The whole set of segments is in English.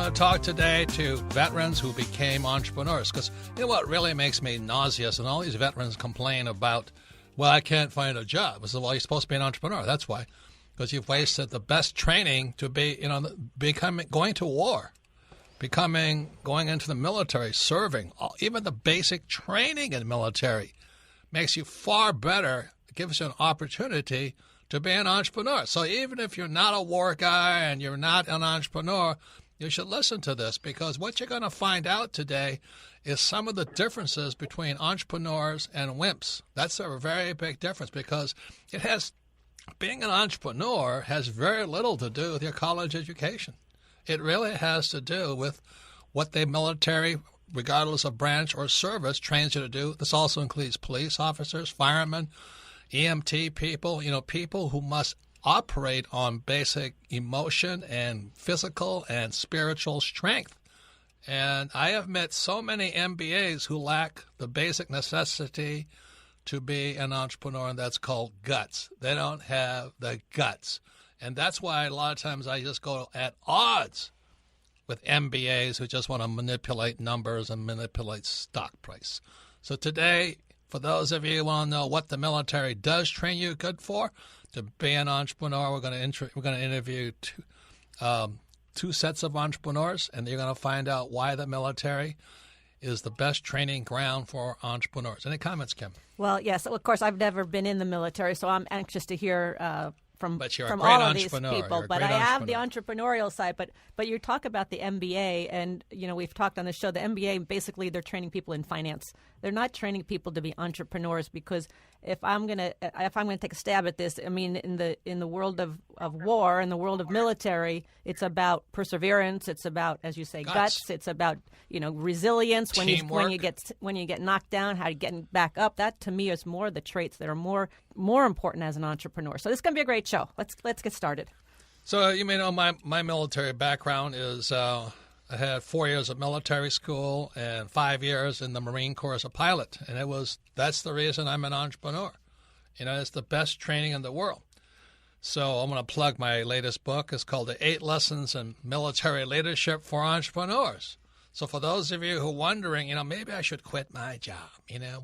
going to talk today to veterans who became entrepreneurs, because you know what really makes me nauseous, and all these veterans complain about, well, I can't find a job. I said, well, you're supposed to be an entrepreneur. That's why, because you've wasted the best training to be, going to war, going into the military, serving, even the basic training in the military makes you far better, gives you an opportunity to be an entrepreneur. So even if you're not a war guy and you're not an entrepreneur, you should listen to this, because what you're going to find out today is some of the differences between entrepreneurs and wimps. That's a very big difference, because being an entrepreneur has very little to do with your college education. It really has to do with what the military, regardless of branch or service, trains you to do. This also includes police officers, firemen, EMT people, people who must operate on basic emotion and physical and spiritual strength. And I have met so many MBAs who lack the basic necessity to be an entrepreneur, and that's called guts. They don't have the guts. And that's why a lot of times I just go at odds with MBAs who just want to manipulate numbers and manipulate stock price. So today, for those of you who want to know what the military does train you good for, to be an entrepreneur, we're going to interview two sets of entrepreneurs, and you're going to find out why the military is the best training ground for entrepreneurs. Any comments, Kim? Well, yes. Of course, I've never been in the military, so I'm anxious to hear from all of these people. But I have the entrepreneurial side. But you talk about the MBA, and we've talked on the show. The MBA, basically, they're training people in finance. They're not training people to be entrepreneurs, because if I'm gonna take a stab at this, I mean, in the world of war, in the world of military, it's about perseverance. It's about, as you say, guts. It's about resilience when you get knocked down, how you get back up. That to me is more the traits that are more important as an entrepreneur. So this is gonna be a great show. Let's get started. So you may know my military background is I had 4 years of military school and 5 years in the Marine Corps as a pilot, and that's the reason I'm an entrepreneur. It's the best training in the world. So I'm going to plug my latest book. It's called The 8 Lessons in Military Leadership for Entrepreneurs. So for those of you who are wondering, maybe I should quit my job.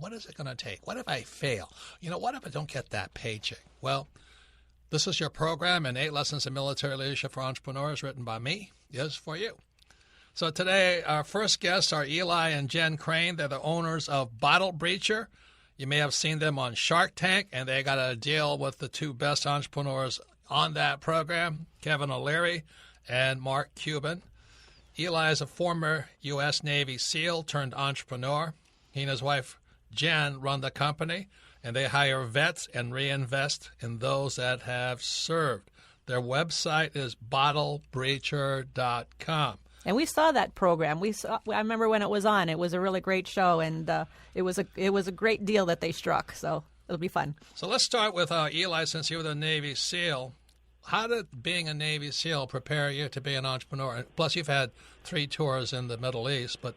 What is it going to take? What if I fail? What if I don't get that paycheck? Well, this is your program, and 8 Lessons in Military Leadership for Entrepreneurs, written by me, is for you. So today, our first guests are Eli and Jen Crane. They're the owners of Bottle Breacher. You may have seen them on Shark Tank, and they got a deal with the two best entrepreneurs on that program, Kevin O'Leary and Mark Cuban. Eli is a former U.S. Navy SEAL turned entrepreneur. He and his wife, Jen, run the company, and they hire vets and reinvest in those that have served. Their website is bottlebreacher.com. And we saw that program. I remember when it was on. It was a really great show, and it was a great deal that they struck. So it'll be fun. So let's start with Eli, since you were the Navy SEAL. How did being a Navy SEAL prepare you to be an entrepreneur? Plus, you've had 3 tours in the Middle East, but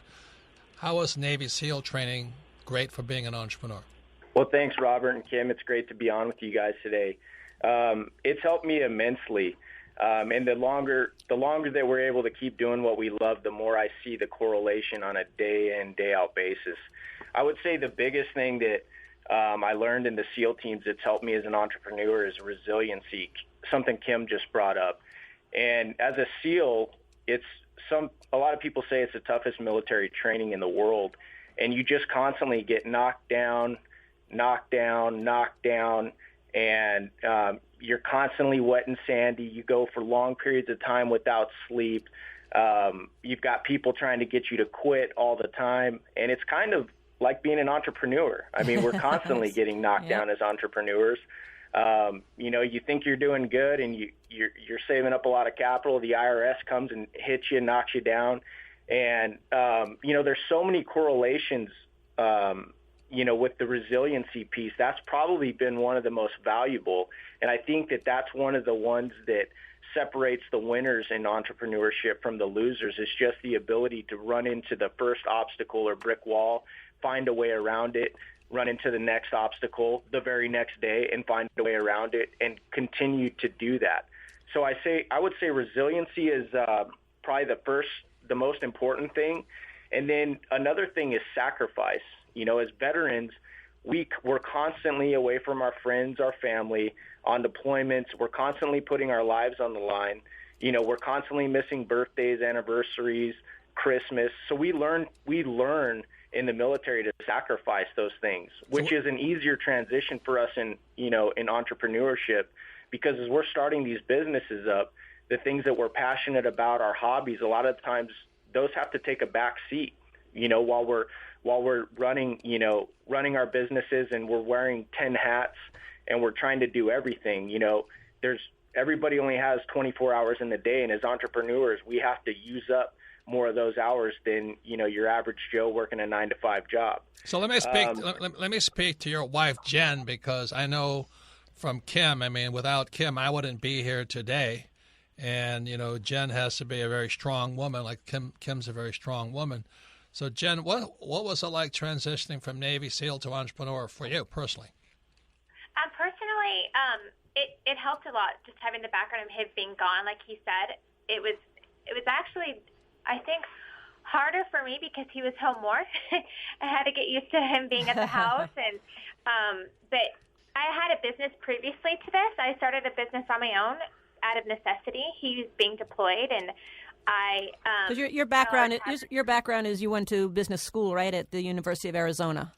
how was Navy SEAL training great for being an entrepreneur? Well, thanks, Robert and Kim. It's great to be on with you guys today. It's helped me immensely. And the longer that we're able to keep doing what we love, the more I see the correlation on a day in, day out basis. I would say the biggest thing that I learned in the SEAL teams that's helped me as an entrepreneur is resiliency, something Kim just brought up. And as a SEAL, a lot of people say it's the toughest military training in the world, and you just constantly get knocked down, and you're constantly wet and sandy. You go for long periods of time without sleep. You've got people trying to get you to quit all the time, and it's kind of like being an entrepreneur. I mean, we're constantly getting knocked down as entrepreneurs. You think you're doing good, and you're saving up a lot of capital. The IRS comes and hits you, knocks you down, and there's so many correlations. With the resiliency piece, that's probably been one of the most valuable. And I think that that's one of the ones that separates the winners in entrepreneurship from the losers, is just the ability to run into the first obstacle or brick wall, find a way around it, run into the next obstacle the very next day and find a way around it, and continue to do that. So I would say resiliency is probably the the most important thing. And then another thing is sacrifice. As veterans, we're constantly away from our friends, our family, on deployments. We're constantly putting our lives on the line. We're constantly missing birthdays, anniversaries, Christmas. So we learn in the military to sacrifice those things, which is an easier transition for us in entrepreneurship, because as we're starting these businesses up, the things that we're passionate about, our hobbies, a lot of times those have to take a back seat, while we're running our businesses and we're wearing 10 hats and we're trying to do everything. Everybody only has 24 hours in the day, and as entrepreneurs, we have to use up more of those hours than your average Joe working a 9-to-5 job. So let me speak to your wife Jen, because I know from Kim. I mean, without Kim, I wouldn't be here today. And Jen has to be a very strong woman, like Kim's a very strong woman. So Jen, what was it like transitioning from Navy SEAL to entrepreneur for you personally? Personally, it helped a lot, just having the background of him being gone. Like he said, it was actually, I think, harder for me because he was home more. I had to get used to him being at the house, and but I had a business previously to this. I started a business on my own out of necessity. He was being deployed, and I. Your background is you went to business school, right, at the University of Arizona.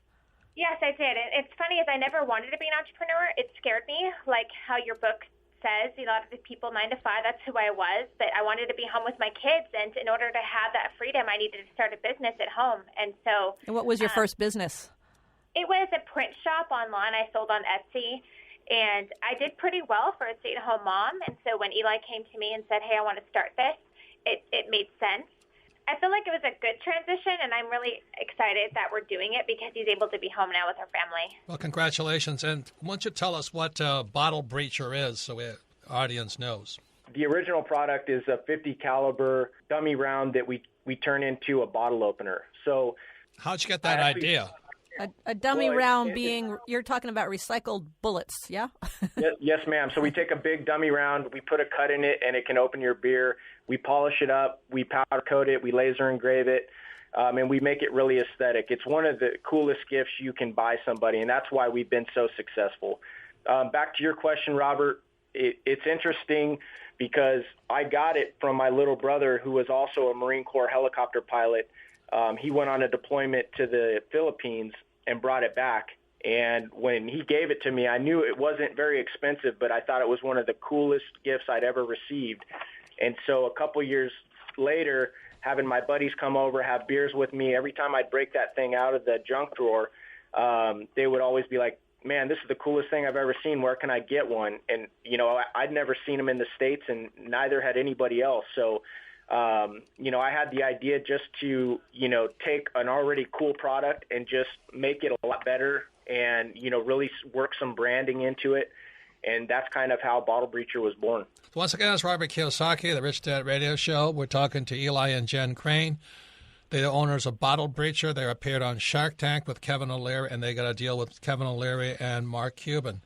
Yes, I did. It's funny, is I never wanted to be an entrepreneur. It scared me, like how your book says, a lot of the people 9 to 5, that's who I was, but I wanted to be home with my kids, and in order to have that freedom, I needed to start a business at home. And so. And what was your first business? It was a print shop online. I sold on Etsy, and I did pretty well for a stay-at-home mom. And so when Eli came to me and said, hey, I want to start this, it made sense. I feel like it was a good transition, and I'm really excited that we're doing it because he's able to be home now with our family. Well, congratulations. And why don't you tell us what bottle breacher is so the audience knows? The original product is a 50 caliber dummy round that we turn into a bottle opener. So how'd you get that idea? A dummy round being, you're talking about recycled bullets, yeah? Yes, ma'am. So we take a big dummy round, we put a cut in it, and it can open your beer. We polish it up, we powder coat it, we laser engrave it, and we make it really aesthetic. It's one of the coolest gifts you can buy somebody, and that's why we've been so successful. Back to your question, Robert, it's interesting because I got it from my little brother, who was also a Marine Corps helicopter pilot. He went on a deployment to the Philippines and brought it back. And when he gave it to me, I knew it wasn't very expensive, but I thought it was one of the coolest gifts I'd ever received. And so a couple years later, having my buddies come over, have beers with me, every time I'd break that thing out of the junk drawer, they would always be like, man, this is the coolest thing I've ever seen. Where can I get one? And, I'd never seen them in the States, and neither had anybody else. So, I had the idea just to, take an already cool product and just make it a lot better and, really work some branding into it. And that's kind of how Bottle Breacher was born. Once again, it's Robert Kiyosaki, the Rich Dad Radio Show. We're talking to Eli and Jen Crane. They're the owners of Bottle Breacher. They appeared on Shark Tank with Kevin O'Leary, and they got a deal with Kevin O'Leary and Mark Cuban.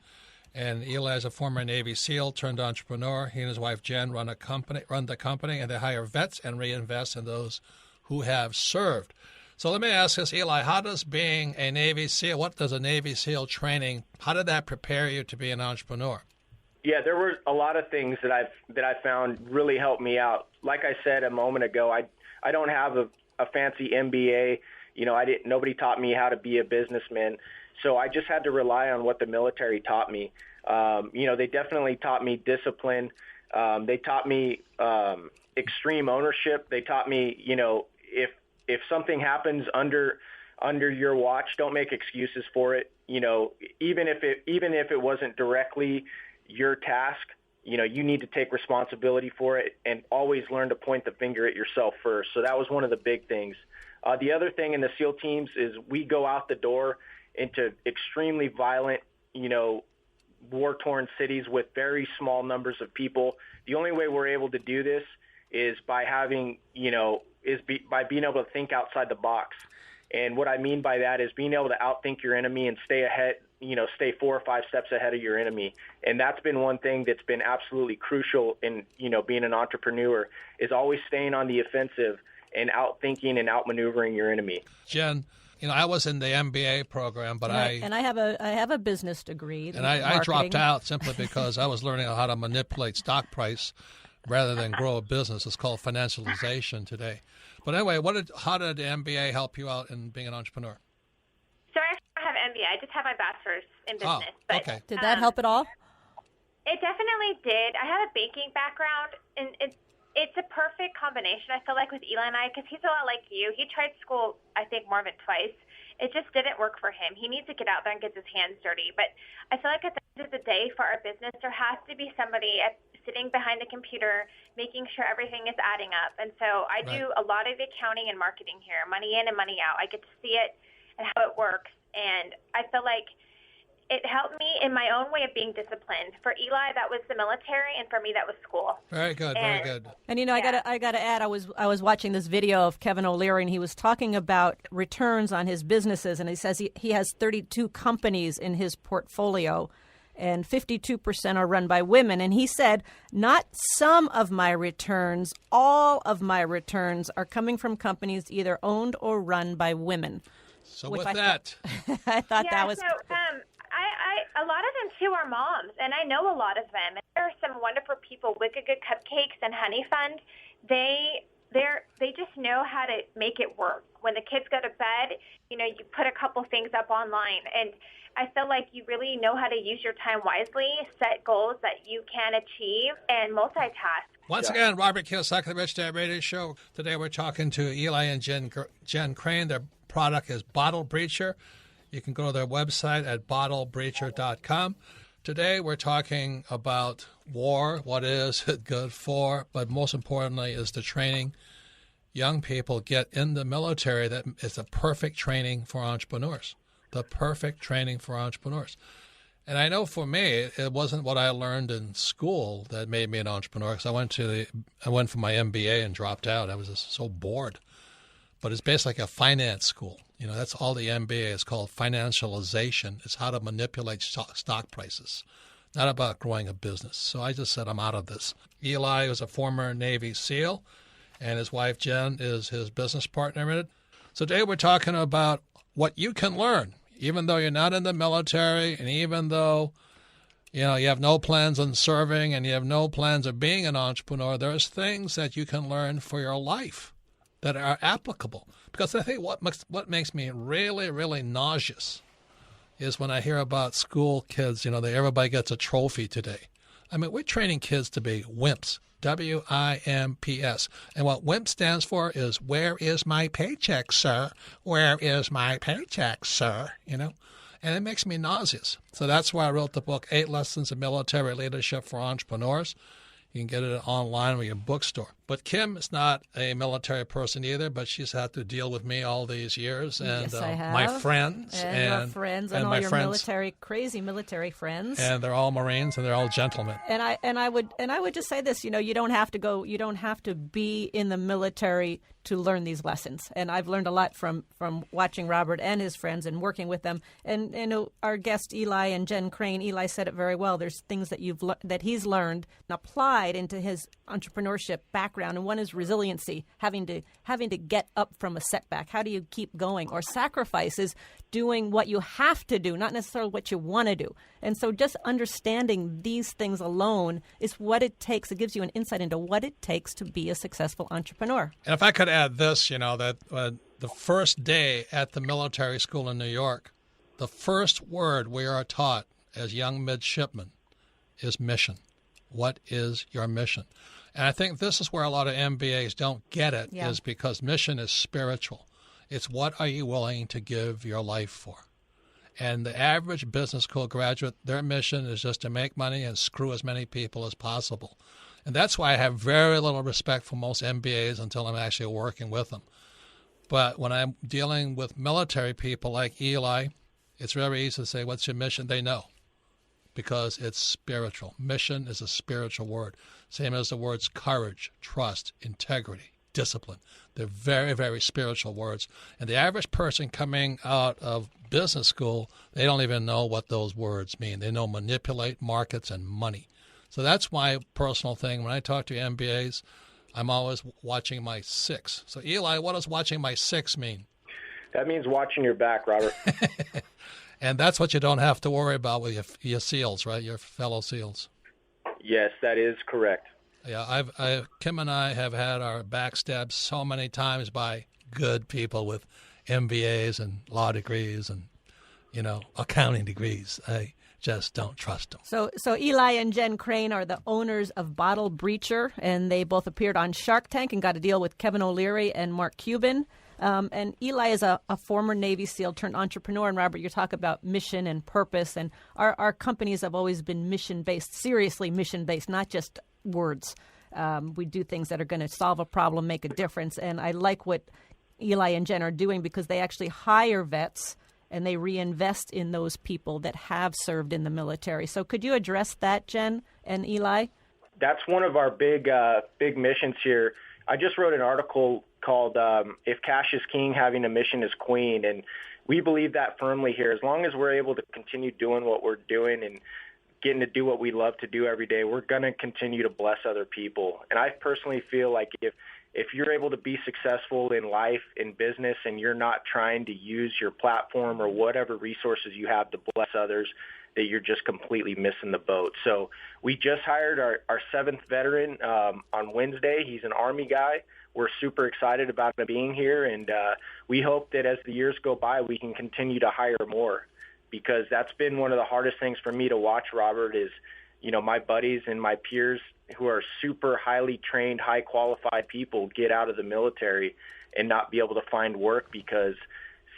And Eli is a former Navy SEAL turned entrepreneur. He and his wife Jen run the company, and they hire vets and reinvest in those who have served. So let me ask this, Eli, how does being a Navy SEAL, what does a Navy SEAL training, how did that prepare you to be an entrepreneur? Yeah, there were a lot of things that I found really helped me out. Like I said a moment ago, I don't have a fancy MBA. Nobody taught me how to be a businessman. So I just had to rely on what the military taught me. They definitely taught me discipline. They taught me extreme ownership. They taught me, if something happens under your watch, don't make excuses for it. Even if it wasn't directly your task, you need to take responsibility for it and always learn to point the finger at yourself first. So that was one of the big things. The other thing in the SEAL teams is we go out the door into extremely violent, war-torn cities with very small numbers of people. The only way we're able to do this is by having, by being able to think outside the box. And what I mean by that is being able to outthink your enemy and stay ahead, stay 4 or 5 steps ahead of your enemy. And that's been one thing that's been absolutely crucial in, being an entrepreneur, is always staying on the offensive and outthinking and outmaneuvering your enemy. Jen, I was in the MBA program, but I have a business degree. And I dropped out simply because I was learning how to manipulate stock price rather than grow a business. It's called financialization today. But anyway, how did the MBA help you out in being an entrepreneur? So I actually don't have an MBA. I just have my bachelor's in business. Oh, okay. Did that help at all? It definitely did. I have a banking background, and it's a perfect combination, I feel like, with Eli and I, because he's a lot like you. He tried school, I think, more than twice. It just didn't work for him. He needs to get out there and get his hands dirty. But I feel like at the end of the day, for our business, there has to be somebody sitting behind the computer, making sure everything is adding up. And so I do a lot of accounting and marketing here, money in and money out. I get to see it and how it works. And I feel like it helped me in my own way of being disciplined. For Eli, that was the military, and for me, that was school. Very good, very good. And I gotta add, I was watching this video of Kevin O'Leary, and he was talking about returns on his businesses, and he says he has 32 companies in his portfolio, and 52% are run by women. And he said, not some of my returns, all of my returns are coming from companies either owned or run by women. So with that, I thought that was. So, a lot of them too are moms, and I know a lot of them. And there are some wonderful people. Wicked Good Cupcakes and Honey Fund. They just know how to make it work. When the kids go to bed, you put a couple things up online, and I feel like you really know how to use your time wisely, set goals that you can achieve, and multitask. Once again, Robert Kiyosaki, the Rich Dad Radio Show. Today we're talking to Eli and Jen Crane. Their product is Bottle Breacher. You can go to their website at bottlebreacher.com. Today we're talking about war, what is it good for, but most importantly is the training young people get in the military that is the perfect training for entrepreneurs. The perfect training for entrepreneurs. And I know for me, it wasn't what I learned in school that made me an entrepreneur, because I went for my MBA and dropped out. I was just so bored. But it's basically like a finance school. That's all the MBA is called, financialization. It's how to manipulate stock prices, not about growing a business. So I just said I'm out of this. Eli was a former Navy SEAL, and his wife Jen is his business partner in it. So today we're talking about what you can learn, even though you're not in the military, and even though you have no plans on serving and you have no plans of being an entrepreneur, there's things that you can learn for your life that are applicable. Because I think what makes me really, really nauseous is when I hear about school kids, everybody gets a trophy today. I mean, we're training kids to be wimps, WIMPS. And what WIMP stands for is, where is my paycheck, sir? Where is my paycheck, sir? And it makes me nauseous. So that's why I wrote the book, 8 Lessons in Military Leadership for Entrepreneurs. You can get it online or your bookstore. But Kim is not a military person either, but she's had to deal with me all these years. And yes, I have. My friends. And our friends and all your crazy military friends. And they're all Marines and they're all gentlemen. And I would just say this, you don't have to be in the military to learn these lessons. And I've learned a lot from watching Robert and his friends and working with them. And our guest Eli and Jen Crane, Eli said it very well. There's things that he's learned and applied into his entrepreneurship background, and one is resiliency, having to get up from a setback. How do you keep going? Or sacrifices, doing what you have to do, not necessarily what you want to do. And so just understanding these things alone is what it takes. It gives you an insight into what it takes to be a successful entrepreneur. And if I could add this, that the first day at the military school in New York, the first word we are taught as young midshipmen is mission. What is your mission? And I think this is where a lot of MBAs don't get it, is because mission is spiritual. It's what are you willing to give your life for? And the average business school graduate, their mission is just to make money and screw as many people as possible. And that's why I have very little respect for most MBAs until I'm actually working with them. But when I'm dealing with military people like Eli, it's very easy to say, what's your mission? They know, because it's spiritual. Mission is a spiritual word. Same as the words courage, trust, integrity, discipline. They're very, very spiritual words. And the average person coming out of business school, they don't even know what those words mean. They know manipulate, markets, and money. So that's my personal thing. When I talk to MBAs, I'm always watching my 6. So, Eli, what does watching my 6 mean? That means watching your back, Robert. And that's what you don't have to worry about with your SEALs, right? Your fellow SEALs. Yes, that is correct. Yeah, Kim and I have had our back stabbed so many times by good people with MBAs and law degrees and, accounting degrees. I just don't trust them. So Eli and Jen Crane are the owners of Bottle Breacher, and they both appeared on Shark Tank and got a deal with Kevin O'Leary and Mark Cuban. And Eli is a former Navy SEAL turned entrepreneur. And Robert, you talk about mission and purpose. And our companies have always been mission-based, seriously mission-based, not just words. We do things that are going to solve a problem, make a difference. And I like what Eli and Jen are doing because they actually hire vets and they reinvest in those people that have served in the military. So could you address that, Jen and Eli? That's one of our big missions here. I just wrote an article called If Cash is King, Having a Mission is Queen. And we believe that firmly here. As long as we're able to continue doing what we're doing and getting to do what we love to do every day, we're going to continue to bless other people. And I personally feel like if you're able to be successful in life, in business, and you're not trying to use your platform or whatever resources you have to bless others, that you're just completely missing the boat. So we just hired our 7th veteran on Wednesday. He's an Army guy. We're super excited about him being here, and we hope that as the years go by, we can continue to hire more, because that's been one of the hardest things for me to watch, Robert, is, my buddies and my peers who are super highly trained, high qualified people get out of the military and not be able to find work because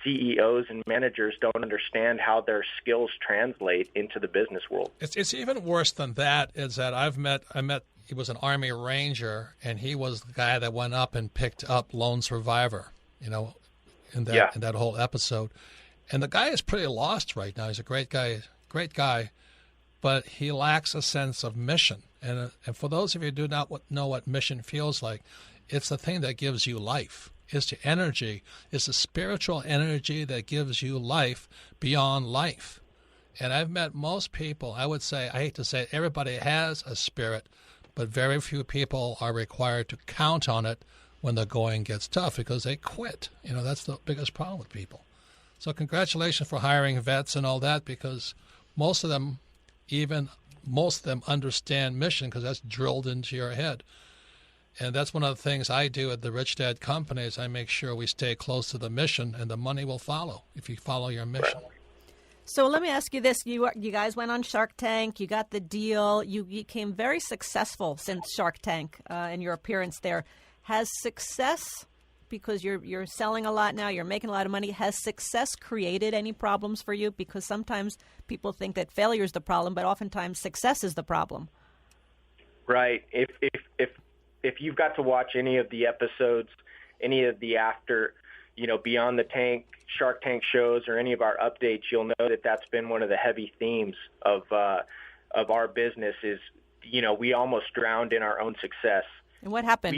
CEOs and managers don't understand how their skills translate into the business world. It's even worse than that. Is that I met he was an Army Ranger, and he was the guy that went up and picked up Lone Survivor, in that whole episode. And the guy is pretty lost right now. He's a great guy, but he lacks a sense of mission. And for those of you who do not know what mission feels like, it's the thing that gives you life. It's the energy. It's the spiritual energy that gives you life beyond life. And I've met most people, I would say, I hate to say it, everybody has a spirit, but very few people are required to count on it when the going gets tough because they quit. That's the biggest problem with people. So congratulations for hiring vets and all that, because most of them understand mission because that's drilled into your head. And that's one of the things I do at the Rich Dad Company is I make sure we stay close to the mission, and the money will follow if you follow your mission. So let me ask you this. You guys went on Shark Tank. You got the deal. You became very successful since Shark Tank and your appearance there. Has success, because you're selling a lot now, you're making a lot of money, has success created any problems for you? Because sometimes people think that failure is the problem, but oftentimes success is the problem. Right. If you've got to watch any of the episodes, any of the after, Beyond the Tank, Shark Tank shows, or any of our updates, you'll know that that's been one of the heavy themes of our business is, we almost drowned in our own success. And what happened?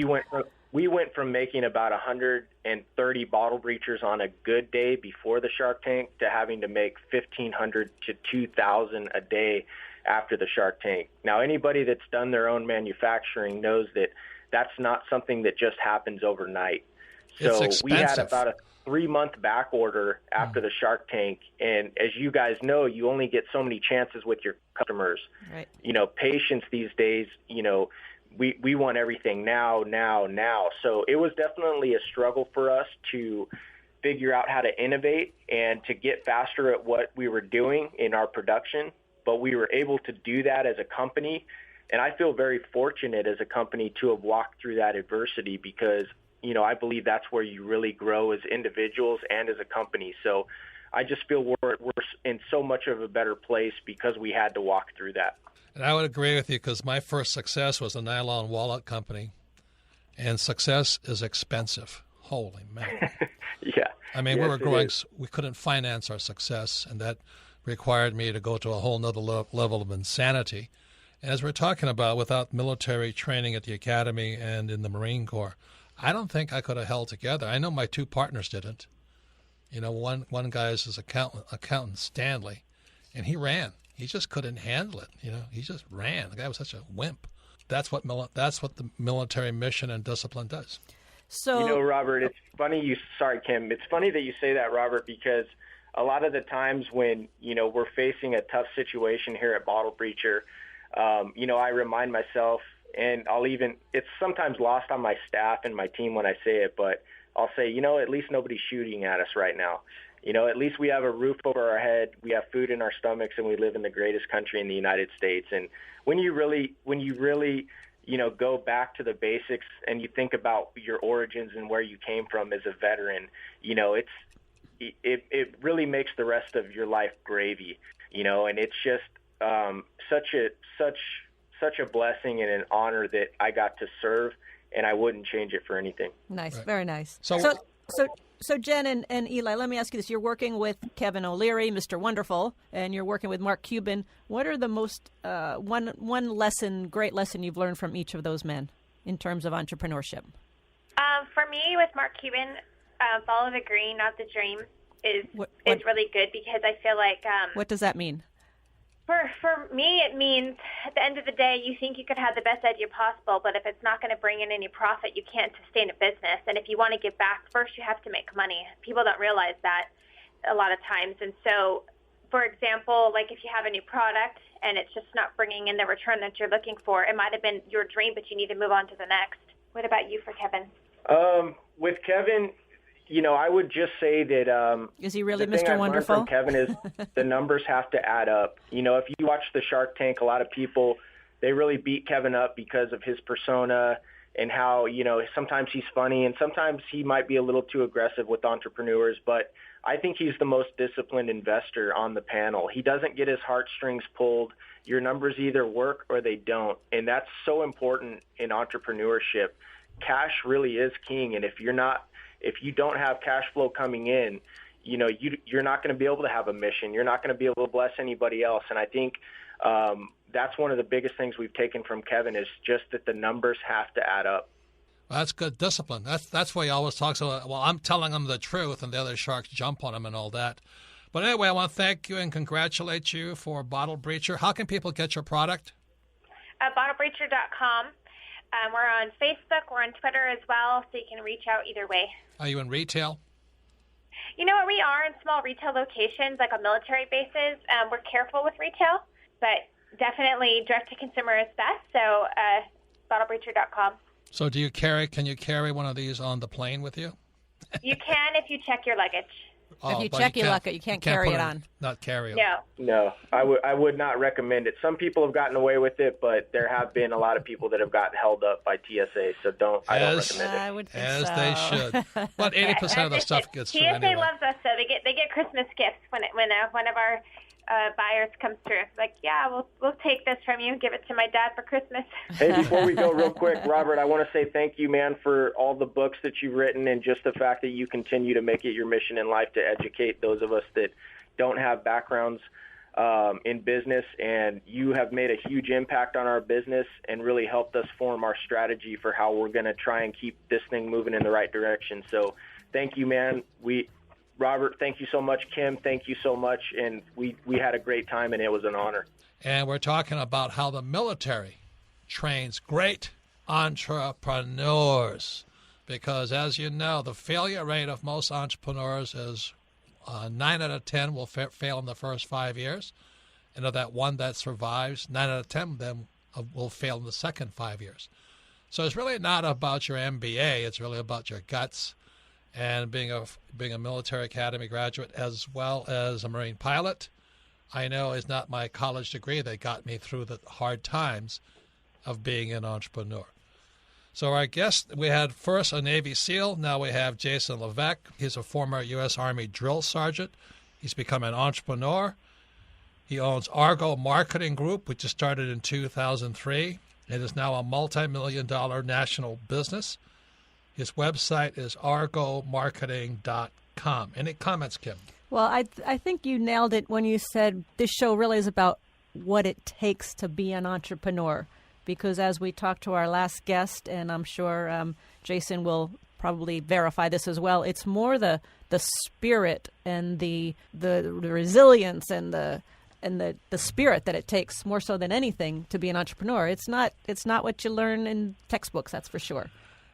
We went from making about 130 bottle breachers on a good day before the Shark Tank to having to make 1,500 to 2,000 a day after the Shark Tank. Now, anybody that's done their own manufacturing knows that that's not something that just happens overnight. So we had about a 3-month back order after the Shark Tank. And as you guys know, you only get so many chances with your customers. Right. Patience these days, we want everything now. So it was definitely a struggle for us to figure out how to innovate and to get faster at what we were doing in our production. But we were able to do that as a company. And I feel very fortunate as a company to have walked through that adversity because, I believe that's where you really grow as individuals and as a company. So I just feel we're in so much of a better place because we had to walk through that. And I would agree with you because my first success was a nylon wallet company, and success is expensive. Holy man. Yeah. I mean, we were growing, we couldn't finance our success, and that required me to go to a whole nother level of insanity. And as we're talking about, without military training at the academy and in the Marine Corps, I don't think I could have held together. I know my 2 partners didn't. One guy is his accountant, Stanley, and he ran. He just couldn't handle it. He just ran. The guy was such a wimp. that's what the military mission and discipline does. So, Robert, it's funny sorry, Kim. It's funny that you say that, Robert, because a lot of the times when, we're facing a tough situation here at Bottle Breacher, I remind myself, and it's sometimes lost on my staff and my team when I say it, but I'll say, at least nobody's shooting at us right now. At least we have a roof over our head, we have food in our stomachs, and we live in the greatest country in the United States. And when you really, go back to the basics and you think about your origins and where you came from as a veteran, it really makes the rest of your life gravy, and it's just such a blessing and an honor that I got to serve, and I wouldn't change it for anything. Nice, right. Very nice. So Jen and Eli, let me ask you this. You're working with Kevin O'Leary, Mr. Wonderful, and you're working with Mark Cuban. What are the most one great lesson you've learned from each of those men in terms of entrepreneurship? For me, with Mark Cuban, follow the green, not the dream, is really good, because I feel like... what does that mean? For me, it means at the end of the day, you think you could have the best idea possible, but if it's not going to bring in any profit, you can't sustain a business. And if you want to give back, first you have to make money. People don't realize that a lot of times. And so, for example, like if you have a new product and it's just not bringing in the return that you're looking for, it might have been your dream, but you need to move on to the next. What about you for Kevin? With Kevin, I would just say that is he really the thing Mr. I've Wonderful? learned from Kevin is the numbers have to add up. If you watch the Shark Tank, a lot of people, they really beat Kevin up because of his persona and how, sometimes he's funny and sometimes he might be a little too aggressive with entrepreneurs, but I think he's the most disciplined investor on the panel. He doesn't get his heartstrings pulled. Your numbers either work or they don't, and that's so important in entrepreneurship. Cash really is king, and if you don't have cash flow coming in, you're not going to be able to have a mission. You're not going to be able to bless anybody else. And I think that's one of the biggest things we've taken from Kevin is just that the numbers have to add up. Well, that's good discipline. That's why he always talks about, well, I'm telling them the truth, and the other sharks jump on him and all that. But anyway, I want to thank you and congratulate you for Bottle Breacher. How can people get your product? BottleBreacher.com. We're on Facebook. We're on Twitter as well, so you can reach out either way. Are you in retail? You know what? We are in small retail locations, like on military bases. We're careful with retail, but definitely direct-to-consumer is best, so BottleBreacher.com. So can you carry one of these on the plane with you? You can if you check your luggage. If you check your luggage, you can't carry it on. Not carry it. No, I would not recommend it. Some people have gotten away with it, but there have been a lot of people that have gotten held up by TSA, so I don't recommend it. I would think As so. they should. But 80% of the stuff gets through TSA anyway. loves us, so they get Christmas gifts when one of our buyers comes through. It's like, yeah, we'll take this from you and give it to my dad for Christmas. Hey, before we go real quick, Robert, I want to say thank you, man, for all the books that you've written and just the fact that you continue to make it your mission in life to educate those of us that don't have backgrounds in business. And you have made a huge impact on our business and really helped us form our strategy for how we're going to try and keep this thing moving in the right direction. So thank you, man. Robert, thank you so much. Kim, thank you so much. And we had a great time, and it was an honor. And we're talking about how the military trains great entrepreneurs. Because, as you know, the failure rate of most entrepreneurs is 9 out of 10 will fail in the first 5 years. And of that one that survives, 9 out of 10 of them will fail in the second 5 years. So it's really not about your MBA. It's really about your guts. And being a military academy graduate as well as a Marine pilot, I know is not my college degree that got me through the hard times of being an entrepreneur. So our guest, we had first a Navy SEAL. Now we have Jason Levesque. He's a former U.S. Army drill sergeant. He's become an entrepreneur. He owns Argo Marketing Group, which was started in 2003. It is now a multi-million-dollar national business. His website is argomarketing.com. Any comments, Kim? Well, I think you nailed it when you said this show really is about what it takes to be an entrepreneur. Because as we talked to our last guest, and I'm sure Jason will probably verify this as well, it's more the spirit and the resilience and the the spirit that it takes more so than anything to be an entrepreneur. It's not what you learn in textbooks, that's for sure.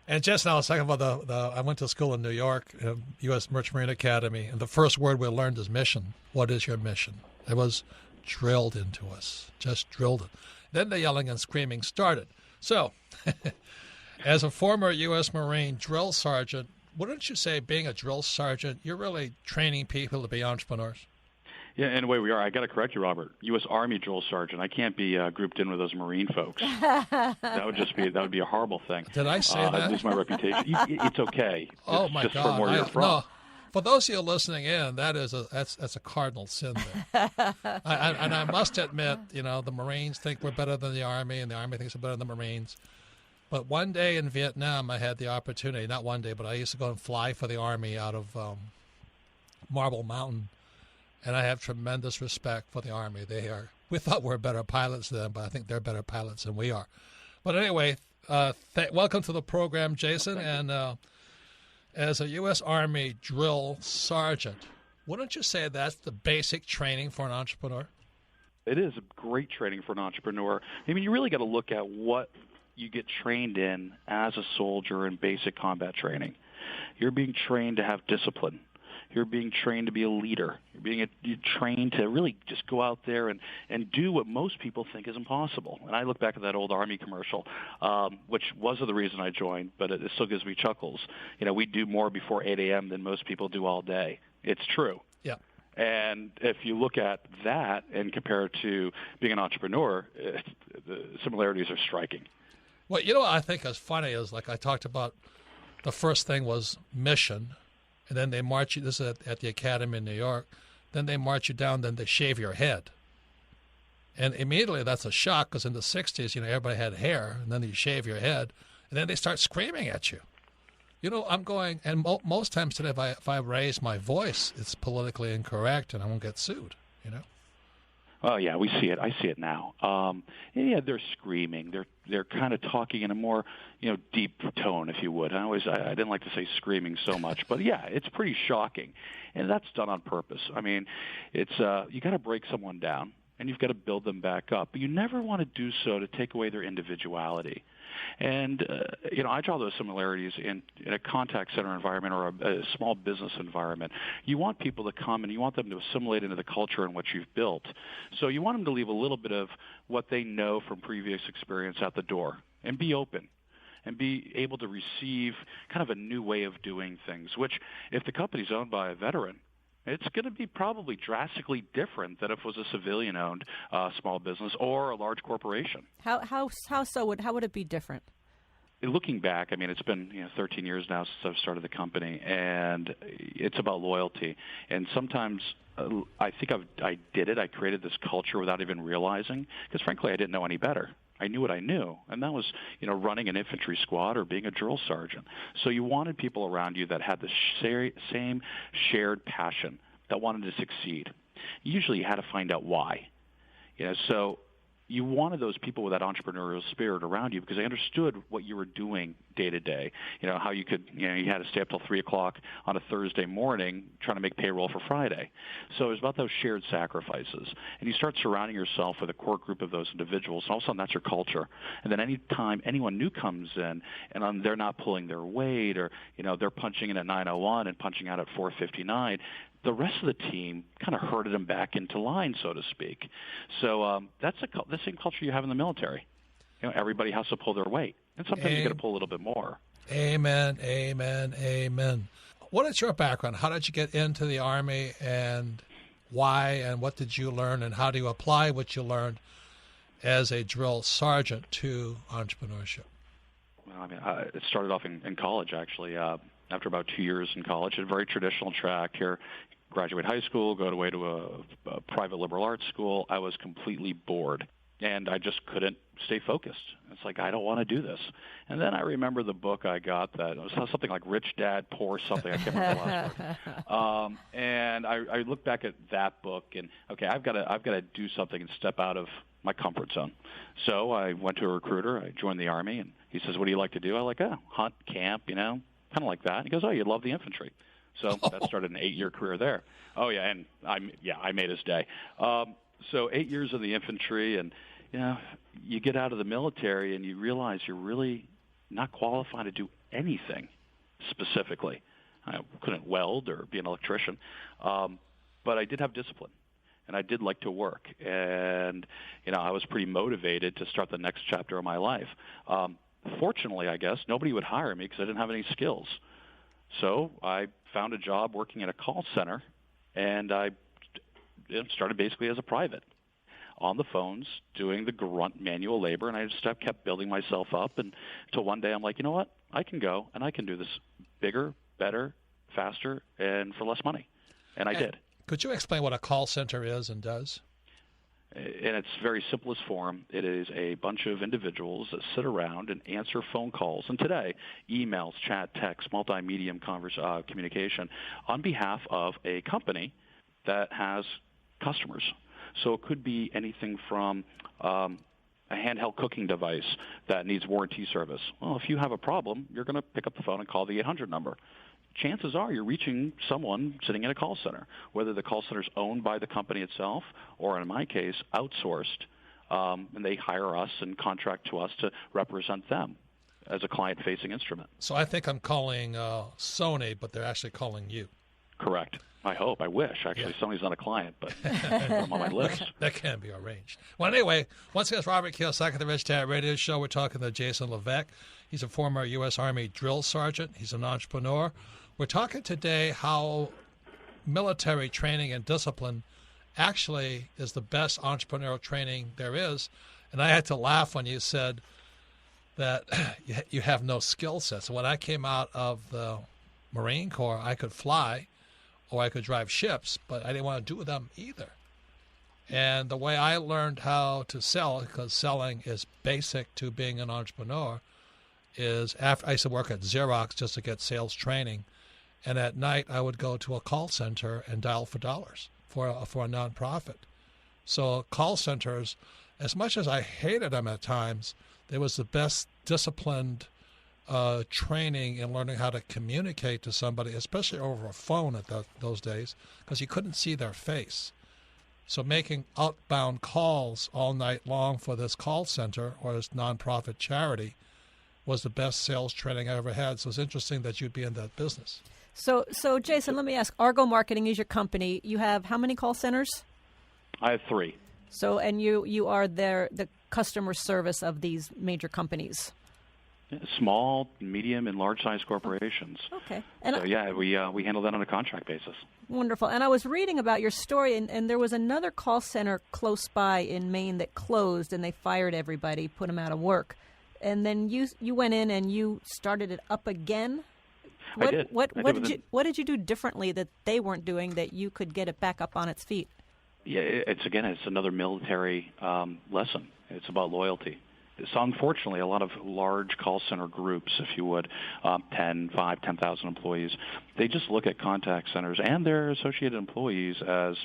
And just now, let's talk about I went to school in New York, U.S. Merchant Marine Academy, and the first word we learned is mission. What is your mission? It was drilled into us, just drilled it. Then the yelling and screaming started. So, as a former U.S. Marine drill sergeant, wouldn't you say being a drill sergeant, you're really training people to be entrepreneurs? Yeah, in a way we are. I got to correct you, Robert. U.S. Army drill sergeant. I can't be grouped in with those Marine folks. That would be a horrible thing. Did I say that? I'd lose my reputation. It's okay. Oh my just God! From where you're from. No. For those of you listening in, that's a cardinal sin there. And I must admit, the Marines think we're better than the Army, and the Army thinks we're better than the Marines. But one day in Vietnam, I had the opportunity, not one day, but I used to go and fly for the Army out of Marble Mountain. And I have tremendous respect for the Army. We thought we were better pilots than them, but I think they're better pilots than we are. But anyway, welcome to the program, Jason. And as a U.S. Army drill sergeant, wouldn't you say that's the basic training for an entrepreneur? It is great training for an entrepreneur. I mean, you really got to look at what you get trained in as a soldier in basic combat training. You're being trained to have discipline. You're being trained to be a leader. You're trained to really just go out there and do what most people think is impossible. And I look back at that old Army commercial, which was the reason I joined, but it still gives me chuckles. We do more before 8 a.m. than most people do all day. It's true. Yeah. And if you look at that and compare it to being an entrepreneur, the similarities are striking. Well, what I think is funny is, like I talked about, the first thing was mission. And then they march you, this is at the academy in New York, then they march you down, then they shave your head. And immediately that's a shock because in the 60s, everybody had hair, and then you shave your head, and then they start screaming at you. I'm going, and most times today, if I raise my voice, it's politically incorrect and I won't get sued, Oh yeah, we see it. I see it now. Yeah, they're screaming. They're kind of talking in a more deep tone, if you would. I didn't like to say screaming so much, but yeah, it's pretty shocking, and that's done on purpose. I mean, it's you got to break someone down and you've got to build them back up, but you never want to do so to take away their individuality. And, I draw those similarities in a contact center environment or a small business environment. You want people to come and you want them to assimilate into the culture and what you've built. So you want them to leave a little bit of what they know from previous experience at the door and be open and be able to receive kind of a new way of doing things, which if the company's owned by a veteran, it's going to be probably drastically different than if it was a civilian-owned small business or a large corporation. How would it be different? Looking back, I mean, it's been 13 years now since I've started the company, and it's about loyalty. And sometimes I think I did it. I created this culture without even realizing, because frankly, I didn't know any better. I knew what I knew, and that was, running an infantry squad or being a drill sergeant. So you wanted people around you that had the same shared passion, that wanted to succeed. Usually you had to find out why. So you wanted those people with that entrepreneurial spirit around you because they understood what you were doing day to day. How you could, you had to stay up till 3 o'clock on a Thursday morning trying to make payroll for Friday. So it was about those shared sacrifices. And you start surrounding yourself with a core group of those individuals, and all of a sudden that's your culture. And then any time anyone new comes in and they're not pulling their weight or, they're punching in at 9:01 and punching out at 4:59, the rest of the team kind of herded them back into line, so to speak. So that's the same culture you have in the military. Everybody has to pull their weight, and sometimes you got to pull a little bit more. Amen, amen, amen. What is your background? How did you get into the Army, and why, and what did you learn, and how do you apply what you learned as a drill sergeant to entrepreneurship? Well, I mean, it started off in college, actually. After about 2 years in college, a very traditional track here. Graduate high school, go away to a private liberal arts school. I was completely bored, and I just couldn't stay focused. It's like, I don't want to do this. And then I remember the book I got that was something like Rich Dad, Poor Something. I can't remember the last word. And I look back at that book, and okay, I've got to do something and step out of my comfort zone. So I went to a recruiter. I joined the Army, and he says, "What do you like to do?" I like, hunt, camp, kind of like that. He goes, "Oh, you love the infantry." So that started an 8-year career there. Oh yeah, and I made his day. So 8 years in the infantry, and you get out of the military and you realize you're really not qualified to do anything specifically. I couldn't weld or be an electrician, but I did have discipline, and I did like to work, and I was pretty motivated to start the next chapter of my life. Fortunately, I guess, nobody would hire me because I didn't have any skills. So I found a job working at a call center, and I started basically as a private on the phones doing the grunt manual labor, and I just kept building myself up until one day I'm like, you know what? I can go, and I can do this bigger, better, faster, and for less money. And I did. Could you explain what a call center is and does? In its very simplest form, it is a bunch of individuals that sit around and answer phone calls, and today, emails, chat, text, multimedia communication on behalf of a company that has customers. So it could be anything from a handheld cooking device that needs warranty service. Well, if you have a problem, you're going to pick up the phone and call the 800 number. Chances are you're reaching someone sitting in a call center, whether the call center is owned by the company itself or, in my case, outsourced, and they hire us and contract to us to represent them as a client-facing instrument. So I think I'm calling Sony, but they're actually calling you. Correct. I hope. I wish. Actually, Sony's not a client, but I'm on my list. That can be arranged. Well, anyway, once again, it's Robert Kiyosaki of the Rich Dad Radio Show. We're talking to Jason Levesque. He's a former U.S. Army drill sergeant. He's an entrepreneur. We're talking today how military training and discipline actually is the best entrepreneurial training there is. And I had to laugh when you said that you have no skill sets. So when I came out of the Marine Corps, I could fly or I could drive ships, but I didn't want to do them either. And the way I learned how to sell, because selling is basic to being an entrepreneur, is after I used to work at Xerox just to get sales training. And at night, I would go to a call center and dial for dollars for a nonprofit. So call centers, as much as I hated them at times, they was the best disciplined training in learning how to communicate to somebody, especially over a phone at those days, because you couldn't see their face. So making outbound calls all night long for this call center or this nonprofit charity was the best sales training I ever had. So it's interesting that you'd be in that business. So Jason, let me ask, Argo Marketing is your company. You have how many call centers? I have 3. So, and you are the customer service of these major companies? Small, medium, and large-sized corporations. Okay. And we handle that on a contract basis. Wonderful. And I was reading about your story, and there was another call center close by in Maine that closed, and they fired everybody, put them out of work. And then you went in and you started it up again? I did. What did you do differently that they weren't doing that you could get it back up on its feet? Yeah, it's another military lesson. It's about loyalty. So unfortunately, a lot of large call center groups, if you would, 10,000 employees, they just look at contact centers and their associated employees as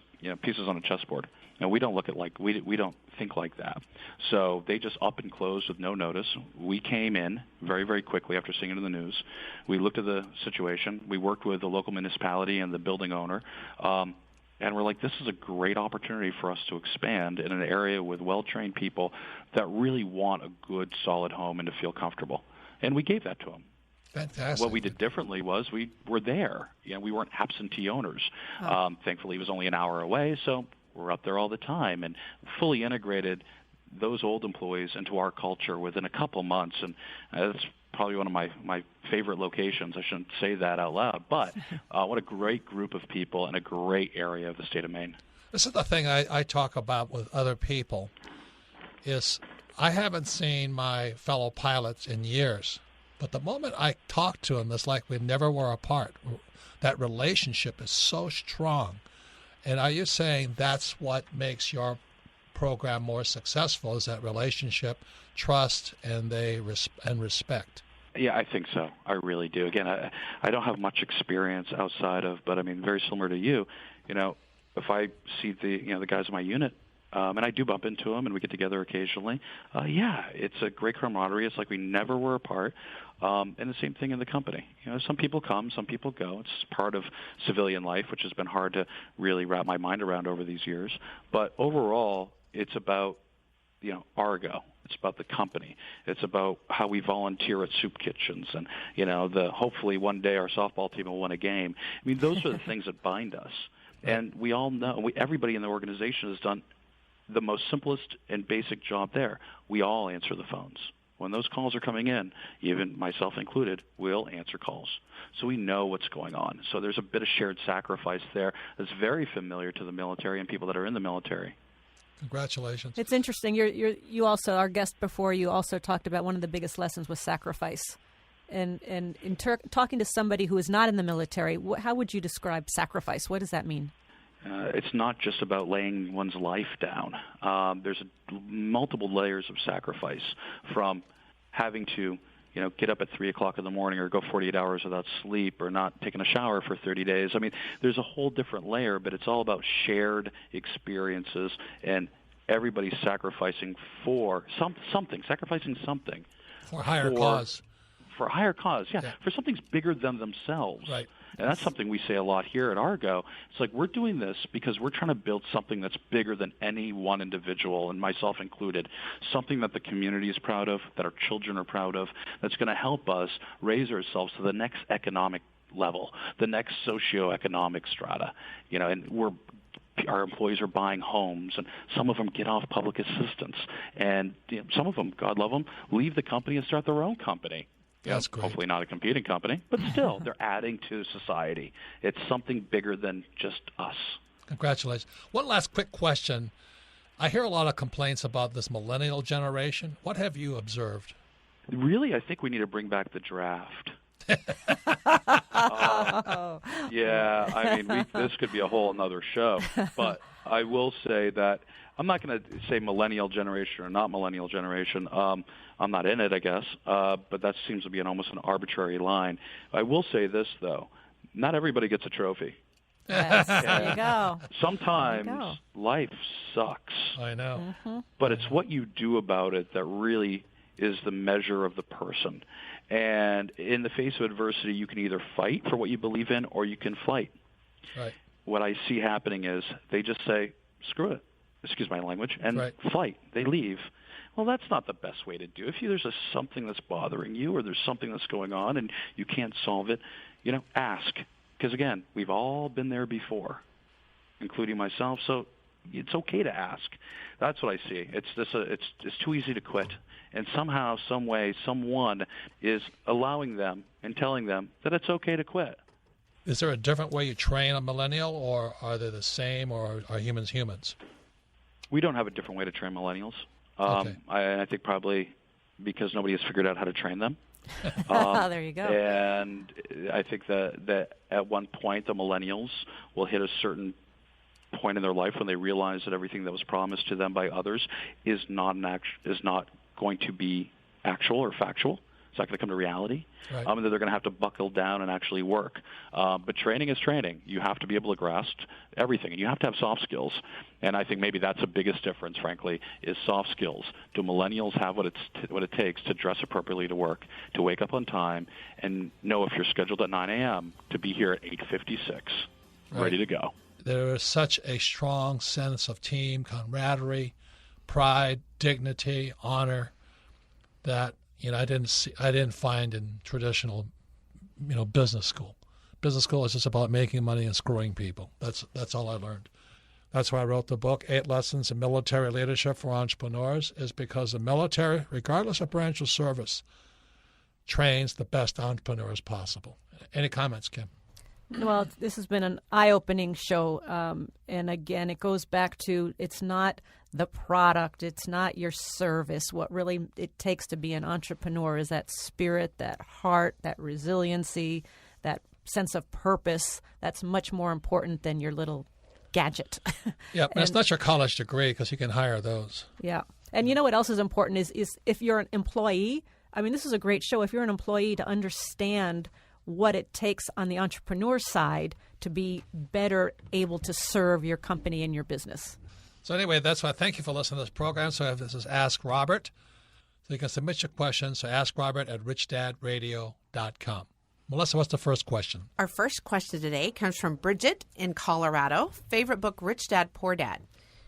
pieces on a chessboard. And we don't look at we don't think like that. So they just up and close with no notice. We came in very, very quickly after seeing it in the news. We looked at the situation. We worked with the local municipality and the building owner. And we're like, this is a great opportunity for us to expand in an area with well-trained people that really want a good, solid home and to feel comfortable. And we gave that to them. Fantastic. What we did differently was we were there. We weren't absentee owners. Oh. Thankfully, it was only an hour away, so we're up there all the time and fully integrated those old employees into our culture within a couple months. And that's probably one of my favorite locations. I shouldn't say that out loud, but what a great group of people and a great area of the state of Maine. This is the thing I talk about with other people is I haven't seen my fellow pilots in years, but the moment I talk to them, it's like we never were apart. That relationship is so strong. And are you saying that's what makes your program more successful, is that relationship, trust, and respect? Yeah, I think so. I really do. Again, I don't have much experience outside of, but I mean, very similar to you. If I see the guys in my unit, and I do bump into them, and we get together occasionally. Yeah, it's a great camaraderie. It's like we never were apart. And the same thing in the company. Some people come, some people go. It's part of civilian life, which has been hard to really wrap my mind around over these years. But overall, it's about Argo. It's about the company. It's about how we volunteer at soup kitchens, and hopefully one day our softball team will win a game. I mean, those are the things that bind us. And we all know, everybody in the organization has done the most simplest and basic job there. We all answer the phones. When those calls are coming in, even myself included, we'll answer calls. So we know what's going on. So there's a bit of shared sacrifice there that's very familiar to the military and people that are in the military. Congratulations. It's interesting. You also, our guest before you also talked about one of the biggest lessons was sacrifice. And in talking to somebody who is not in the military, how would you describe sacrifice? What does that mean? It's not just about laying one's life down. There's multiple layers of sacrifice, from having to get up at 3 o'clock in the morning or go 48 hours without sleep or not taking a shower for 30 days. I mean, there's a whole different layer, but it's all about shared experiences and everybody's sacrificing for something, sacrificing something. For a higher cause. For a higher cause, yeah. For something's bigger than themselves. Right. And that's something we say a lot here at Argo. It's like we're doing this because we're trying to build something that's bigger than any one individual, and myself included, something that the community is proud of, that our children are proud of, that's going to help us raise ourselves to the next economic level, the next socioeconomic strata. And our employees are buying homes, and some of them get off public assistance. And some of them, God love them, leave the company and start their own company. That's great. Hopefully not a competing company, but still, they're adding to society. It's something bigger than just us. Congratulations. One last quick question. I hear a lot of complaints about this millennial generation. What have you observed? Really, I think we need to bring back the draft. Yeah, I mean, this could be a whole another show. But I will say that I'm not going to say millennial generation or not millennial generation. I'm not in it, I guess, but that seems to be almost an arbitrary line. I will say this, though. Not everybody gets a trophy. Yes, there you go. Sometimes life sucks. I know. Mm-hmm. But it's what you do about it that really is the measure of the person. And in the face of adversity, you can either fight for what you believe in or you can flight. Right. What I see happening is they just say, screw it, excuse my language, and flight. They leave. Well, that's not the best way to do it. If there's something that's bothering you or there's something that's going on and you can't solve it, ask. Because, again, we've all been there before, including myself, so it's okay to ask. That's what I see. It's too easy to quit. And somehow, some way, someone is allowing them and telling them that it's okay to quit. Is there a different way you train a millennial, or are they the same, or are humans humans? We don't have a different way to train millennials. Okay. I think probably because nobody has figured out how to train them. There you go. And I think that at one point the millennials will hit a certain point in their life when they realize that everything that was promised to them by others is not going to be actual or factual. It's not going to come to reality. Right. They're going to have to buckle down and actually work. But training is training. You have to be able to grasp everything, and you have to have soft skills. And I think maybe that's the biggest difference, frankly, is soft skills. Do millennials have what it takes to dress appropriately to work, to wake up on time, and know if you're scheduled at 9 a.m. to be here at 8:56, ready to go? There is such a strong sense of team, camaraderie, pride, dignity, honor that I didn't find in traditional, business school. Business school is just about making money and screwing people. That's all I learned. That's why I wrote the book, 8 Lessons in Military Leadership for Entrepreneurs, is because the military, regardless of branch of service, trains the best entrepreneurs possible. Any comments, Kim? Well, this has been an eye-opening show. And again, it goes back to it's not the product, it's not your service. What really it takes to be an entrepreneur is that spirit, that heart, that resiliency, that sense of purpose. That's much more important than your little gadget. Yeah, and it's not your college degree, because you can hire those. Yeah. And what else is important is if you're an employee, this is a great show. If you're an employee, to understand what it takes on the entrepreneur side to be better able to serve your company and your business. So anyway, that's why thank you for listening to this program. So this is Ask Robert. So you can submit your questions. So askRobert@RichDadRadio.com. Melissa, what's the first question? Our first question today comes from Bridget in Colorado. Favorite book, Rich Dad, Poor Dad.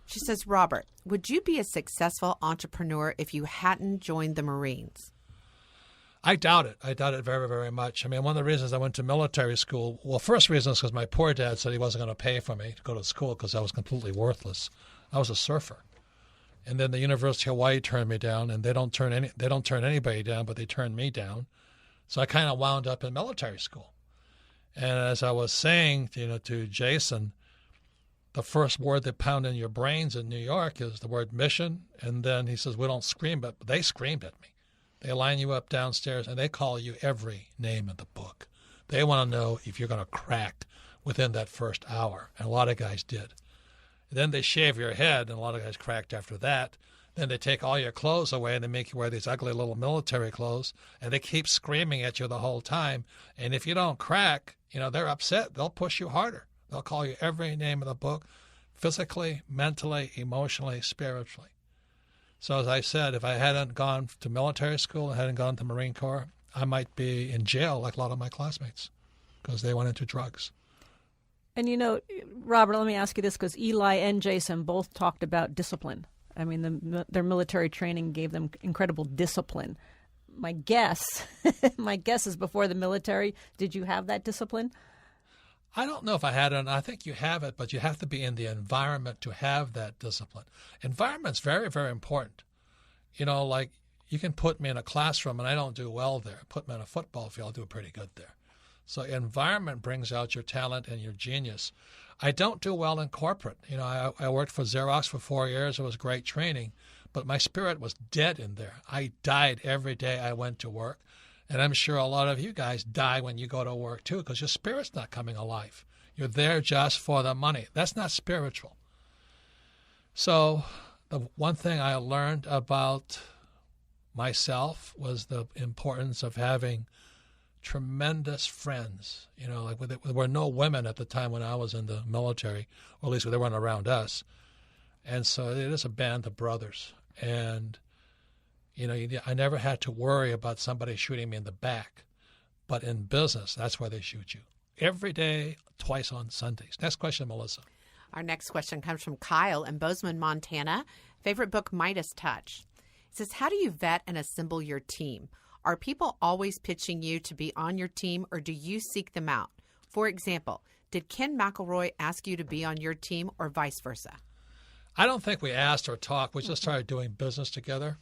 She says, Robert, would you be a successful entrepreneur if you hadn't joined the Marines? I doubt it. I doubt it very, very much. I mean, one of the reasons I went to military school, well, first reason is because my poor dad said he wasn't going to pay for me to go to school because I was completely worthless. I was a surfer. And then the University of Hawaii turned me down, and they don't turn anybody down, but they turned me down. So I kind of wound up in military school. And as I was saying, to Jason, the first word they pound in your brains in New York is the word mission. And then he says, we don't scream, but they screamed at me. They line you up downstairs, and they call you every name in the book. They want to know if you're going to crack within that first hour, and a lot of guys did. Then they shave your head, and a lot of guys cracked after that. Then they take all your clothes away, and they make you wear these ugly little military clothes, and they keep screaming at you the whole time. And if you don't crack, they're upset. They'll push you harder. They'll call you every name in the book, physically, mentally, emotionally, spiritually. So as I said, if I hadn't gone to military school and hadn't gone to Marine Corps, I might be in jail like a lot of my classmates because they went into drugs. And Robert, let me ask you this, because Eli and Jason both talked about discipline. I mean, their military training gave them incredible discipline. My guess is before the military, did you have that discipline? I don't know if I had it. I think you have it, but you have to be in the environment to have that discipline. Environment's very, very important. Like you can put me in a classroom and I don't do well there. Put me on a football field, I'll do pretty good there. So environment brings out your talent and your genius. I don't do well in corporate. I worked for Xerox for 4 years. It was great training, but my spirit was dead in there. I died every day I went to work. And I'm sure a lot of you guys die when you go to work, too, because your spirit's not coming alive. You're there just for the money. That's not spiritual. So the one thing I learned about myself was the importance of having tremendous friends. There were no women at the time when I was in the military, or at least they weren't around us. And so it is a band of brothers. And I never had to worry about somebody shooting me in the back. But in business, that's where they shoot you. Every day, twice on Sundays. Next question, Melissa. Our next question comes from Kyle in Bozeman, Montana. Favorite book, Midas Touch. It says, how do you vet and assemble your team? Are people always pitching you to be on your team, or do you seek them out? For example, did Ken McElroy ask you to be on your team, or vice versa? I don't think we asked or talked. We just started doing business together.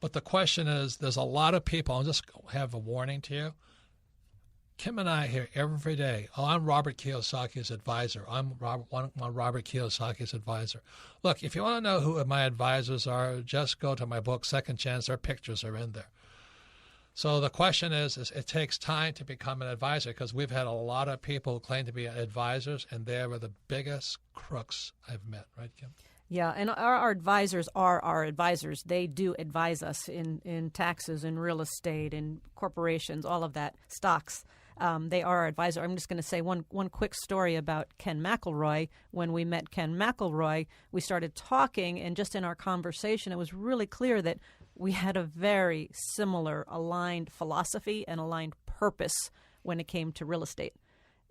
But the question is, there's a lot of people. I'll just have a warning to you. Kim and I hear every day, I'm Robert Kiyosaki's advisor. I'm Robert Kiyosaki's advisor. Look, if you want to know who my advisors are, just go to my book, Second Chance. Their pictures are in there. So the question is it takes time to become an advisor, because we've had a lot of people who claim to be advisors, and they were the biggest crooks I've met. Right, Kim? Yeah, and our advisors are our advisors. They do advise us in taxes, in real estate, in corporations, all of that, stocks. They are our advisor. I'm just going to say one quick story about Ken McElroy. When we met Ken McElroy, we started talking, and just in our conversation, it was really clear that we had a very similar aligned philosophy and aligned purpose when it came to real estate.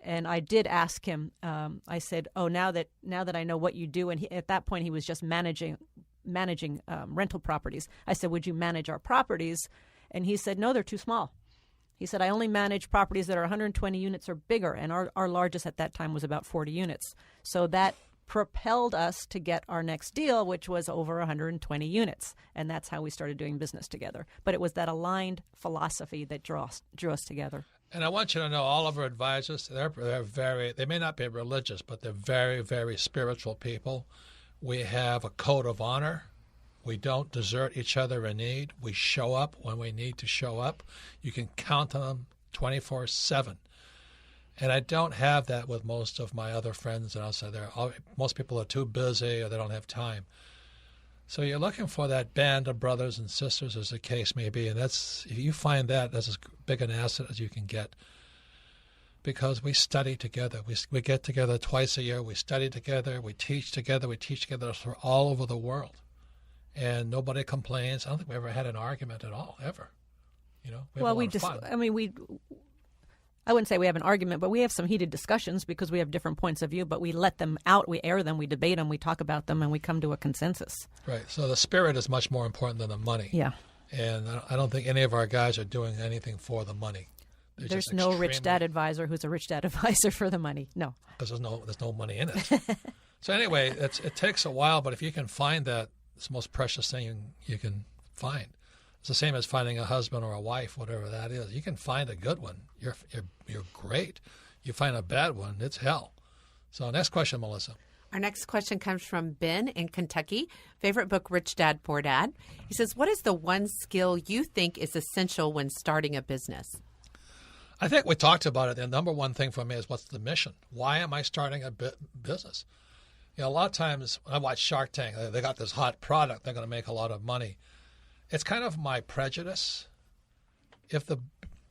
And I did ask him, I said, now that I know what you do, and at that point he was just managing rental properties. I said, would you manage our properties? And he said, no, they're too small. He said, I only manage properties that are 120 units or bigger, and our largest at that time was about 40 units. So that propelled us to get our next deal, which was over 120 units. And that's how we started doing business together. But it was that aligned philosophy that drew us together. And I want you to know, all of our advisors, they may not be religious, but they're very, very spiritual people. We have a code of honor. We don't desert each other in need. We show up when we need to show up. You can count on them 24/7. And I don't have that with most of my other friends and outside there. Most people are too busy or they don't have time. So you're looking for that band of brothers and sisters, as the case may be, and if you find that, that's as big an asset as you can get. because we study together. We get together twice a year. We study together. We teach together. We teach together for all over the world. And nobody complains. I don't think we ever had an argument at all, ever. You know, I wouldn't say we have an argument, but we have some heated discussions because we have different points of view, but we let them out, we air them, we debate them, we talk about them, and we come to a consensus. Right. So the spirit is much more important than the money. Yeah. And I don't think any of our guys are doing anything for the money. There's no rich dad advisor who's a rich dad advisor for the money. No. Because there's no money in it. So anyway, it takes a while, but if you can find that, it's the most precious thing you can find. It's the same as finding a husband or a wife, whatever that is. You can find a good one. You're great. You find a bad one, it's hell. So next question, Melissa. Our next question comes from Ben in Kentucky. Favorite book, Rich Dad, Poor Dad. He says, what is the one skill you think is essential when starting a business? I think we talked about it. The number one thing for me is, what's the mission? Why am I starting a business? You know, a lot of times when I watch Shark Tank, they got this hot product. They're going to make a lot of money. It's kind of my prejudice.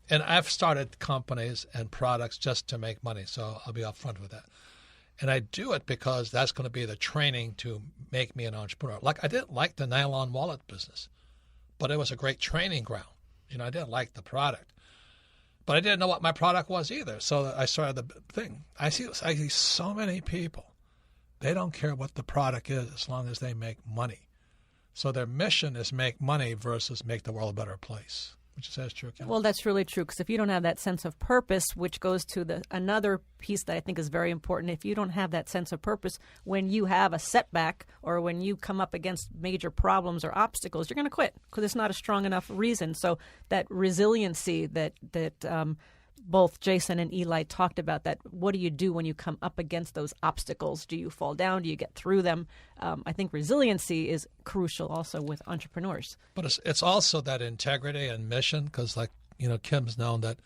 And I've started companies and products just to make money, so I'll be upfront with that. And I do it because that's going to be the training to make me an entrepreneur. Like, I didn't like the nylon wallet business, but it was a great training ground. You know, I didn't like the product. But I didn't know what my product was either. So I started the thing. I see so many people, they don't care what the product is as long as they make money. So their mission is make money versus make the world a better place. Would you say that's true, Kim? Well, that's really true, because if you don't have that sense of purpose, which goes to another piece that I think is very important, if you don't have that sense of purpose, when you have a setback or when you come up against major problems or obstacles, you're going to quit because it's not a strong enough reason. So that resiliency that both Jason and Eli talked about, that what do you do when you come up against those obstacles? Do you fall down? Do you get through them? I think resiliency is crucial also with entrepreneurs. But it's also that integrity and mission, because Kim's known that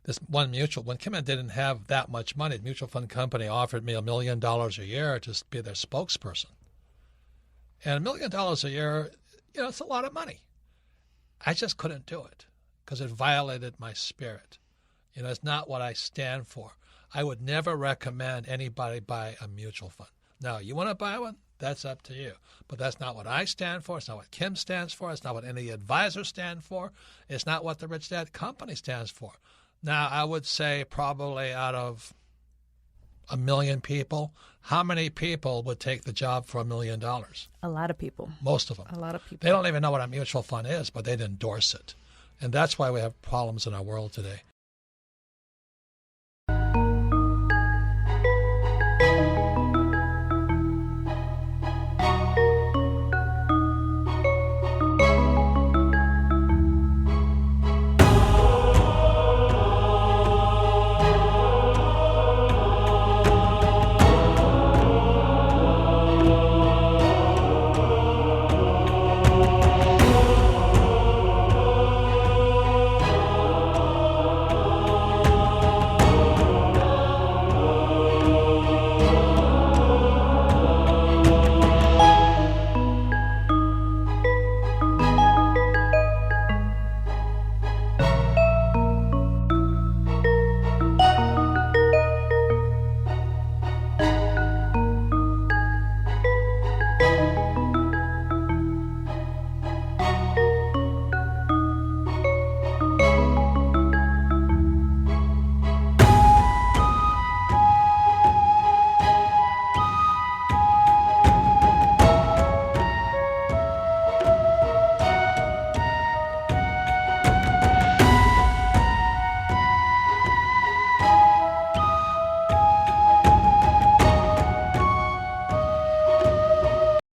this one mutual, when Kim didn't have that much money, the mutual fund company offered me $1 million a year to be their spokesperson. And $1 million a year, it's a lot of money. I just couldn't do it because it violated my spirit. It's not what I stand for. I would never recommend anybody buy a mutual fund. Now, you want to buy one? That's up to you. But that's not what I stand for. It's not what Kim stands for. It's not what any advisors stand for. It's not what the Rich Dad Company stands for. Now, I would say probably out of 1 million people, how many people would take the job for $1 million? A lot of people. Most of them. A lot of people. They don't even know what a mutual fund is, but they'd endorse it. And that's why we have problems in our world today.